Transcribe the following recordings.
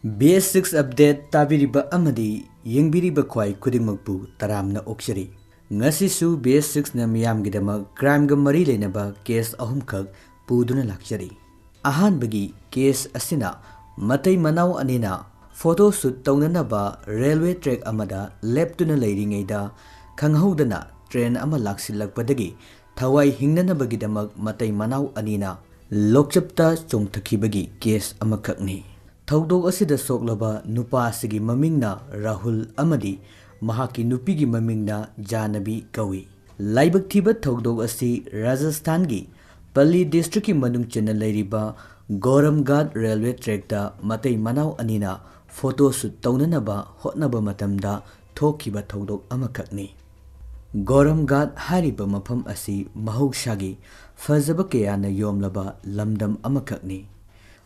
BS6 update tabiriba amadi yengbiriba khwai khudingmakpu taramna okshari ngasisu BS6 na miyamgidama crime ga mari lenaba case ahumkhak puduna lakshari ahanbagi case asina matai manau anina photo shoot tawnanaba railway track amada leptuna leiringeida khanghaudana train ama laksilakpadagi thawai hingnanabagidamak matai manau anina lokchapta chongthakhibagi case amakhakni Thawdok asida soklaba nupa asigi mamingna Rahul amadi mahaki Nupigi mamingna Janabi kawi. Laibak thiba thawdok asi Rajasthan gi Palli district ki manung chena lairiba Goramghat railway track da matai manau anina photo shoot tawnanaba hotnaba matamda thokiba thawdok amakhakni. Goramghat hariba mafam asi mahogsagi fazaba kayana yomlaba lamdam amakhakni.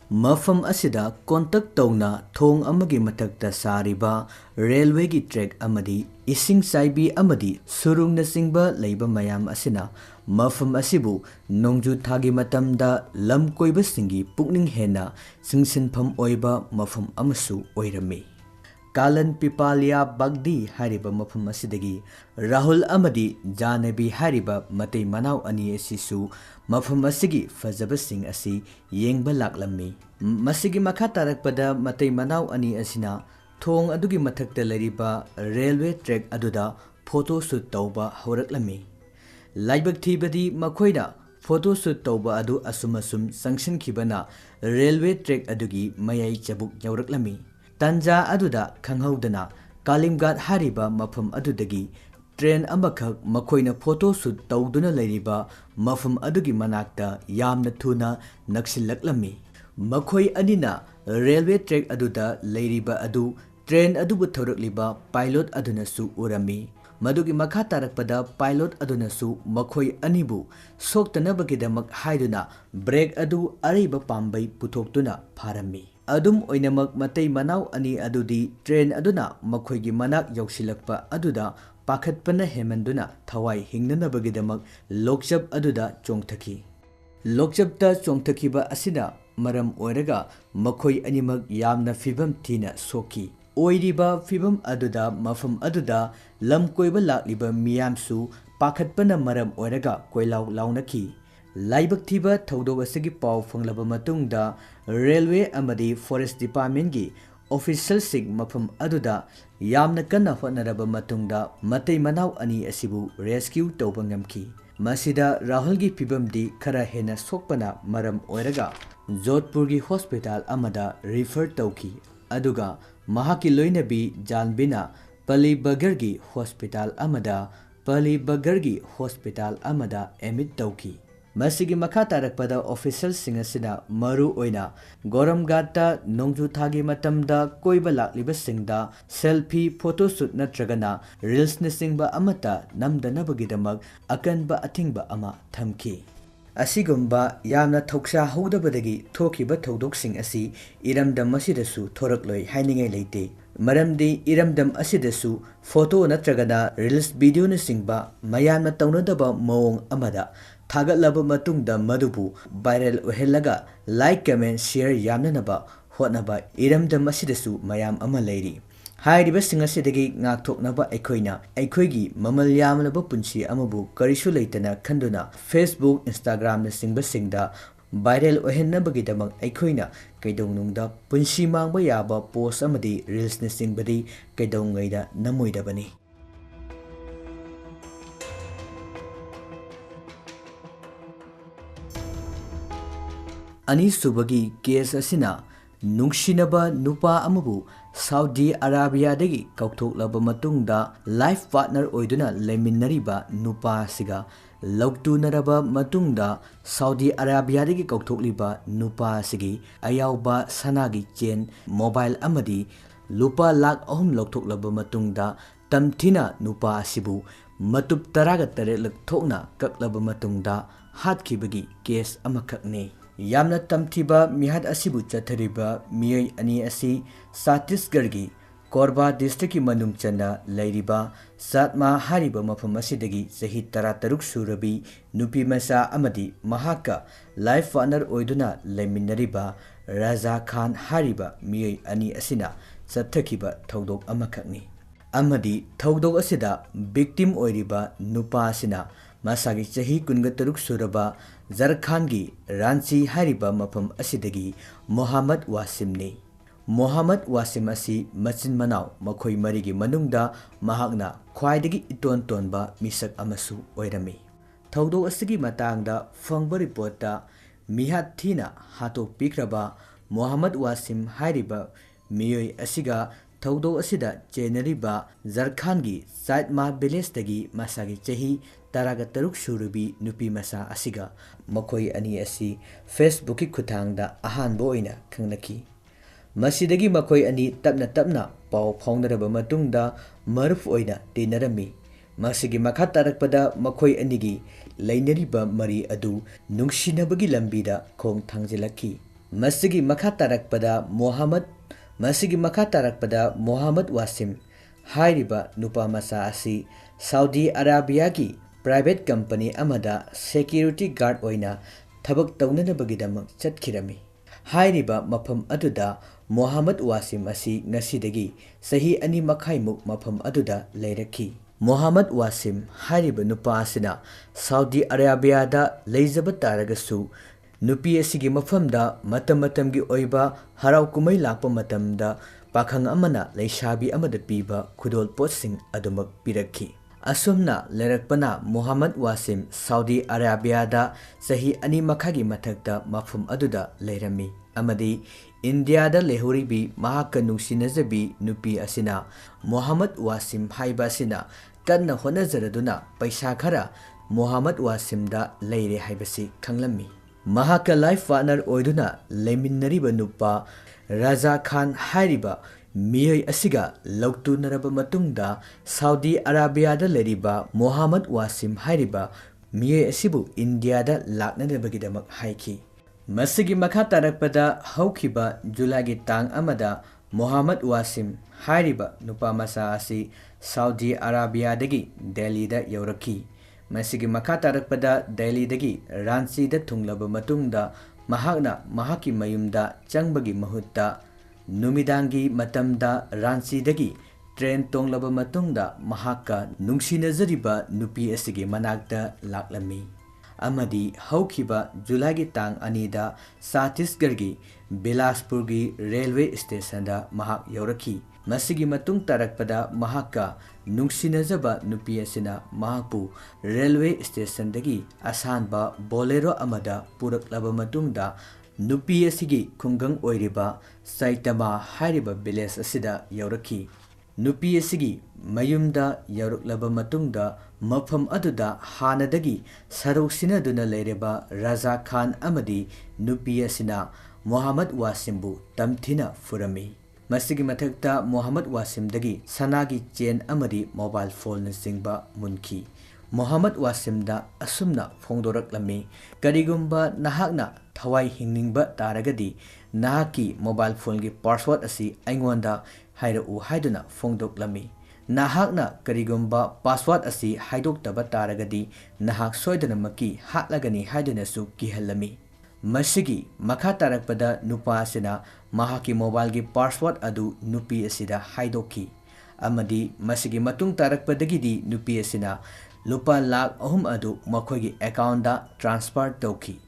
Mafam asida contact tawna thong amagi mathakta sariba railway gi track amadi ising saibi amadi surungna singba leiba mayam asina mafam asibu nongju thagi matamda lam koiba singi pukning hena singsinpham oiba mafam amasu oirami Kalan Pipalia Bagdi hariba mafam asidagi Rahul amadi Janabi hariba matai manau ani asisu mafam asigi fazaba sing asi yengba laklammi masigi makha tarakpada matai manau ani asina thong adugi mathakta lariba railway track aduda photo shoot tawba hauraklammi laibak thibadi makhoida photo shoot tawba adu asumasum sanction khibana railway track adugi mayai chabuk yauraklammi Tanja aduda khanghaudana Kalimghat hariba mafam adudagi train amakhak makhoina photo shoot tawduna leiriba mafam adugi manakta yamna thuna naksilaklammi makhoi anina railway track aduda leiriba adu train adubu thorakliba pilot adunasu urami madugi makha tarakpada pilot adunasu makhoi anibu soktanabagidamak haiduna brake adu ariba pambai puthoktuna pharami Adum oinamak matai manau ani adudi train aduna makhoigi manak yausilakpa aduda pakhatpana hemanduna thawai hingnanabagidamak lokchap aduda chongthakhi lokchapta chongthakiba asina maram oiraga makhoi animak yamna fibam thina soki oiriba fibam aduda mafam aduda lamkoiba lakliba miyamsu pakhatpana maram oiraga koilaw lawnakhi Laibak thiba thawdok asigi paw fanglaba matungda railway amadi forest department gi official sing mafam aduda yamna kanna hotnaraba matungda matai manau ani asibu rescue tawba ngamki masida Rahul gi pibamdi khara hena sokpana maram oiraga Jodhpur gi hospital amada refer tawki aduga mahaki loinabi Janbina Palli Bagar gi hospital amada admit tawki Masigi makha tarakpada official singasina maru oina Goramghatta nongju thagi matamda koiba lakliba singda selfie photo shoot natragana reels na singba amata namdanabagidamak akanba athingba ama thamki Asigumba yamna thoksha hodabadagi thokiba thawdoksing asi iramdam asidasu thorakloi hainingai leite maramdi iramdam asidasu photo natragana reels video na singba mayamna tawnadaba mawong amada Thagatlaba matungda madubu viral ohelaga like comment share yamnanaba hotnaba iramdam asidasu mayam ama leiri hairiba singasidagi ngakthoknaba aikhoigi mamal yamnaba punchi amabu karisu leitana khanduna Facebook Instagram na singba singda viral ohennabagidamak aikhoina kaidownungda punchi mangba yaba post amadi reels na singbadi kaidowngaida namoidabani Ani subagi case asina nungshinaba nupa amabu Saudi Arabia dagi kauktoklaba matungda life partner oiduna leminariba nupa siga lauktunaraba matungda Saudi Arabia dagi kauktokliba nupa sigi ayawba sanagi chain mobile amadi lupa lakh ahum lauktoklaba matungda tamthina nupa sibu matup taraga taretlak thokna kaklaba matungda hatkibagi case amakhakne Yamna tamthiba mihad asibu chathariba miyai ani asi Chhattisgarh gi Korba district ki manung chana lairiba Satma hariba mafam asidagi sahi 13 surabi Nupi masa amadi mahaka life partner oiduna leiminariba Raja Khan hariba miyoi ani asina sathakiba thodok amakhakni amadi thodok asida victim oiriba nupa asina masagi chahi 23 suraba Jharkhand gi Ranchi hariba mafam asidagi Muhammad Wasim ne Muhammad Wasim asi machin manau makhoi marigi manungda mahakna khwaidagi iton tonba misak amasu oirami thodok asigi matangda fangba report ta mihat thina hatok pikraba Muhammad Wasim hariba miyoi asiga thodok asida chenariba Jharkhand gi Saitma village dagi masagi chahi taraga taruk surubi nupi masa asiga makhoi ani asi Facebook ki khuthangda ahanbo oina khangnaki masidagi makhoi ani tapna paw phongdaraba matungda maruf oina tinarami masigi makha tarakpada makhoi anigi lainariba mari adu nungsinabagi lambida khong thangjilaki masigi makha tarakpada Muhammad Wasim hairiba nupa masa asi Saudi Arabia gi private company amada security guard oina thabak taunanabagidamak chatkhirami hairiba mafam aduda Muhammad Wasim asi ngasidagi sahi ani makhaimuk mafam aduda leiraki Muhammad Wasim hariba nupa asina Saudi Arabia da leijaba taragasu nupi asigi mafamda matamgi oiba harau kumai lakpa matamda pakhang amana leishabi amada piba khudol potsing adumak pirakhi asumna lerakpana Muhammad Wasim Saudi Arabia da sahi ani makhagi mathakta mafum aduda leirami amadi India da lehuribi mahaka nungsinajabi nupi asina Muhammad Wasim haiba asina kanna honajaraduna paisa khara Muhammad Wasim da leire haibasi khanglami mahaka life partner oiduna leminariba nupa Raja Khan hariba miyoi asiga loktu naraba matungda Saudi Arabia da leriba Muhammad Wasim hariba miyoi asibu India da laknanabagidamak haiki masigi makha tarakpada haukiba Julagi tang amada Muhammad Wasim hariba nupa masa asi Saudi Arabia dagi Delhi da yauraki masigi makha tarakpada Delhi dagi Ranchi da thunglaba matungda mahakna mahaki mayumda changbagi mahutta numidangi matamda Ranchi dagi train tonglaba matungda mahaka nungsinajariba nupi asigi manakta laklami amadi haukiba Julagi tang anida Chhattisgarh gi Bilaspur gi railway station da mahak yauraki masigi matung tarakpada mahaka nungsinajaba nupi asina mahapu railway station dagi asanba bolero amada puraklaba matungda nupi asigi khungang oiriba Saitama hariba village asida yauraki nupi asigi mayumda yauruklaba matungda mafam aduda hanadagi saroksinaduna leireba Raja Khan amadi nupi asina Muhammad Wasimbu tamthina furami masigi mathakta Muhammad Wasim dagi sanagi chain amadi mobile phone na singba munki Muhammad Wasim da asumna phongdoraklami karigumba nahakna thawai hingningba taragadi nahaki mobile phone gi password asi aingonda hairau haiduna phongdoklami nahakna karigumba password asi haidoktaba taragadi nahak soidana maki hatlagani haiduna su kihalami masigi makha tarakpada nupa asina mahaki mobile gi password adu nupi asida haidoki amadi masigi matung tarakpadagidi nupi asina lupa lakh ahum adu makhogi account da transfer tauki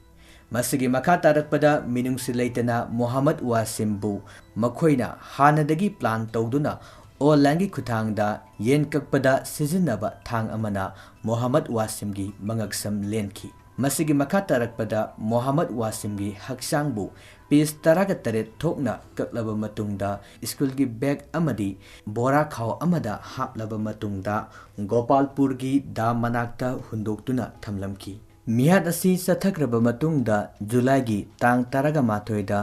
masigi makha tarakpada minungsi leitana Muhammad Wasim bu makhoina hanadagi plan tawduna online gi khuthangda yen kakpada sijinnaba thang amana Muhammad Wasim gi mangaksam lenki masigi makha tarakpada Muhammad Wasim gi haksangbu piece taraga tare thokna kaklaba matungda school gi bag amadi bora khaw amada haplaba matungda Gopalpur gi da manakta hundoktuna thamlamki mihat asi sathakraba matungda July gi tang taraga mathoida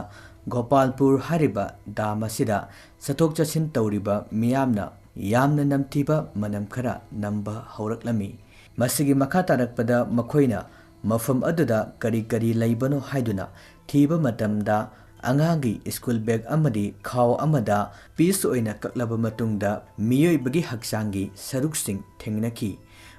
Gopalpur hariba da masida sathok chachin tawriba miyamna yamna namthiba manam khara namba hawraklami masigi makha tarakpada makhoina mafam aduda kari laibano haiduna thiba matamda angangi school bag amadi khaw amada piece oina kaklaba matungda miyoi bagi haksangi saruksing thengnaki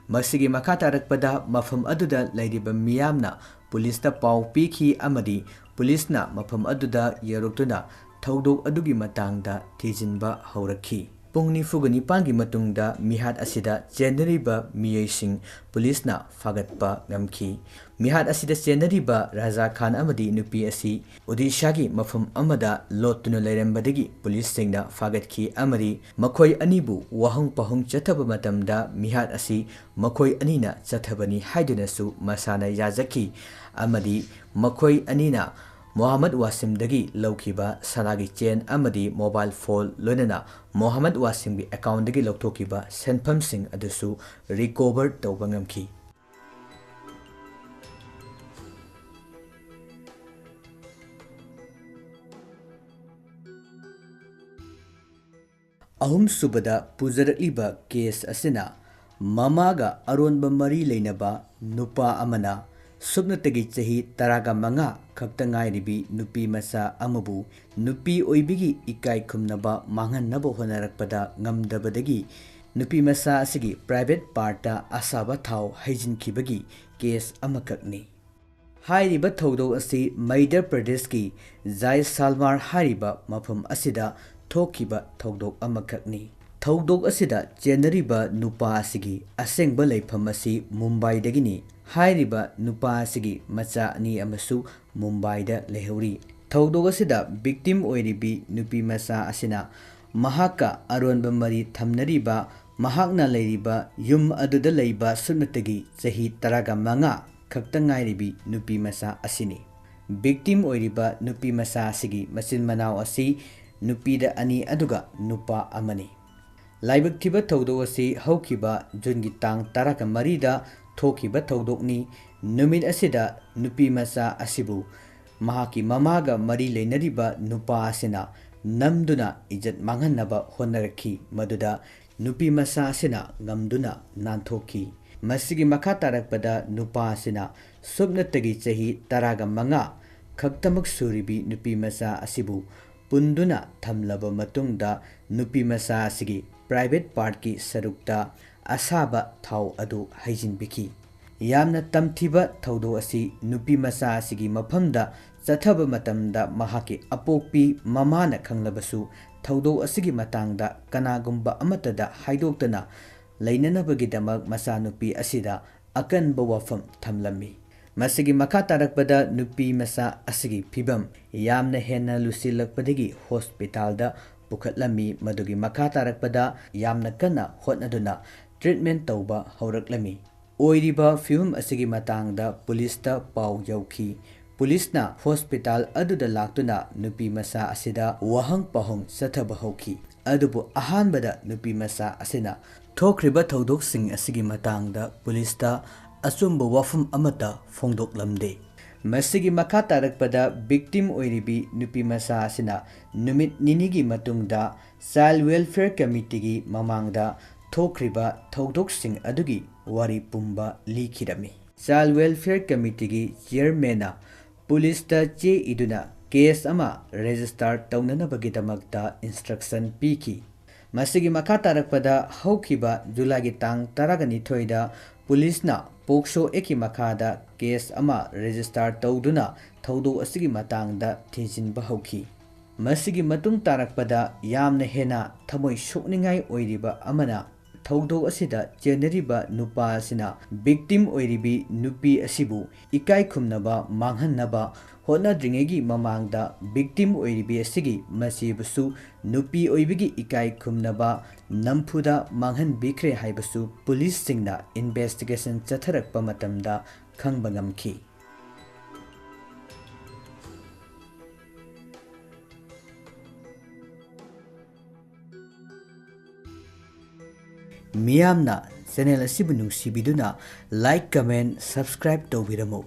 masigi makha tarakpada mafam aduda lairiba miyamna पुलिसता पाउ पीखी अमदी पुलिसना मफम अदुदा यरुक्तुना थौदोक अदुगी मतंगदा थीजिनबा हौरखी पुंग 24 मतुंगदा मिहाद असिदा चेनरिबा मियैसिंग पुलिसना फागतपा ngमखी मिहाद असिदा चेनरिबा राजा खान अमदी नुपी असि ओडिशागी मफम अमदा लोटुना लेरंबदगी police सिंगदा फागतखी अमरी मखोय अनिबु वहंग पहुंग चथब मतमदा मिहाद असि मखोय अनिना चथबनी हाइदुनसु मसाना याजखी अमदी मखोय अनिना मोहम्मद वासिम दगी लौखिबा सनागी chain अमदी mobile phone लोनना मोहम्मद वासिम की account दगी लौथोखिबा सेनफम सिंह अदुसु रिकवर तौबा ngमखी अहुम सुबदा पुजरलिबा केस असिना ममागा अरोनबा मरी लेनबा नुपा अमना सुबनतगी चही तरागा मंगा खक्तंगाइरिबी नुपी मसा अमबु नुपी ओइबिगी इकाई खुमनबा मांगन्नबो होनरकपदा ngमदबदगी नुपी मसा असिगी प्राइवेट पार्टा असाबा थाव हेजिनखिबगी केस अमककनी हाइरिबा थौदो असि मध्य प्रदेश की जायसलमेर हाइरिबा मफम असिदा थोखिबा थौदोक अमककनी थौदोक असिदा चेनरिबा नुपा असिगी असेंगबा लेफम असि मुंबई दगिनी हाइरिबा नुपा असिगी मचा अनि अमसु मुंबई दा लेहौरी थौदोक असिदा विक्टिम ओइरिबी नुपी मचा असिना महाका अरोनबा मरी थमनरिबा महाकना लेरिबा युम अदुदा लेबा सुनतगी चही तरागा मंगा खक्तंगाइरिबी नुपी मचा असिनी विक्टिम ओइरिबा नुपी मचा असिगी मचिन मनाव असि नुपीदा अनि अदुगा नुपा अमनी लाइबक्थिबा थौदोक असि हौखिबा जुनगी तांग तरागा मरीदा थोखिबा थौदोकनी नुमित असिदा नुपी मचा असिबु महाकी ममागा मरी लेनरिबा नुपा असिना नमदुना इज्जत मांगन्नबा होनरखी मदुदा नुपी मचा असिना ngमदुना नानथोखी मसिगी मखा तारकपदा नुपा असिना सुबनतगी चही तरागा मंगा खक्तमक सुरिबी नुपी मचा असिबु पुंदुना थमलबा मतुंगदा नुपी मचा असिगी प्राइवेट पार्ट की सरुक्ता असाबा थाव अदु हेजिनबिखी यामना तमथिबा थौदो असि नुपी मचा असिगी मफमदा चथब मतमदा महाकी अपोक्पी ममाना खंगलबसु थौदो असिगी मतंगदा कनागुंबा अमतदा हाइदोक्तना लेननबगिदमक मचा नुपी असिदा अकनबा वफम थमलमी मसिगी मखा तारकपदा नुपी मचा असिगी फिबम यामना हेना लुसिलकपदगी हॉस्पिटल पुखटलमी मदुगी मखा तारकपदा यामना कन्ना होटनदुना ट्रीटमेंट तौबा हौरकलमी ओइरिबा फिल्म असिगी मतंगदा पुलिसता पाउ यौखी पुलिसना हॉस्पिटल अदुदा लाक्तुना नुपी मचा असिदा वहंग पहुंग चथब हौखी अदुबु अहानबदा नुपी मचा असिना थोखरिबा थौदोकसिंग असिगी मतंगदा पुलिसता अचुंबा वफम अमता फोंदोकलमदे मसिगी मखा तारकपदा विक्टिम ओइरिबी नुपी मचा असिना नुमित निनिगी मतुंगदा चाइल्ड वेलफेयर कमिटीगी ममांगदा थोखरिबा थौदोकसिंग अदुगी वारी पुंबा लिखिरमी चाइल्ड वेलफेयर कमिटीगी चेयरमैना पुलिसता चे इदुना केस अमा रजिस्टर तौननबगिदमक्ता इंस्ट्रक्शन पीखी मसिगी मखा तारकपदा हौखिबा जुलागी तांग तरागनिथोइदा पुलिसना पोक्सो एकी मखादा केस अमा रजिस्टर तौदुना थौदो असिगी मतंगदा थीजिनबा हौखी मसिगी मतुंग तारकपदा यामना हेना थमोय सोकनिंगाई ओइरिबा अमना थौदो असिदा चेनरिबा नुपा असिना विक्टिम ओइरिबी नुपी असिबु इकाई खुमनबा मांगहन्नबा होनद्रिंगेगी ममांगदा विक्टिम ओइरिबी असिगी मसिबसु नुपी ओइबिगी इकाई खुमनबा नमफुदा मांगहनबिख्रे हाइबसु पुलिस सिंगना इन्वेस्टिगेशन चथरकपा मतमदा खंगबा ngमखी मियामना चैनल असिबु नुंसिबिदुना लाइक कमेंट सब्सक्राइब तौबिरमु।